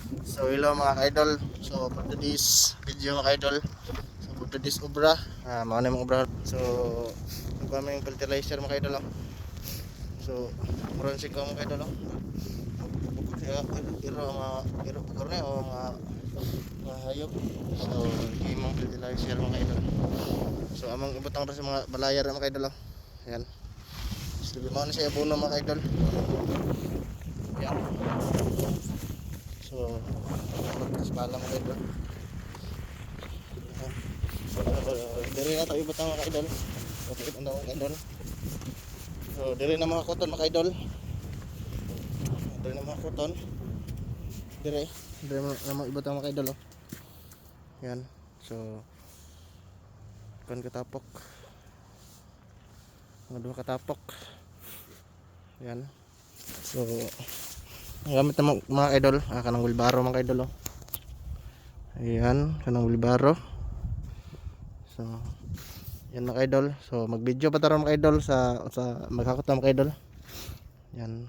So hello mga ka-idol. So for today's video mga ka-idol, so for today's obra, mga na mga obra. So nagpamay yung fertilizer mga ka-idol. So muron si ko mga ka-idol. Bukod siya iro karne o mga hayop. So imong fertilizer mga ka-idol. So among ibutang ra sa mga balayar mga ka-idol. Ayan. So mo na siya puno mga ka-idol. Ayan. So magkas pala mga ka-idol. Diri na tayo ibutang mga ka-idol. Okay, ano mga ka-idol. So diri na mga koton mga ka-idol. Diri na mga koton. Diri na mga ibutang mga ka-idol. Yan. So kan katapok. Mga duha katapok. Yan. So ang gamit na mga idol, kanang wheelbarrow mga idol. Ayan, kanang wheelbarrow. So yan mga idol. So mag-video pa tara mga idol sa maghakot na mga idol. Yan.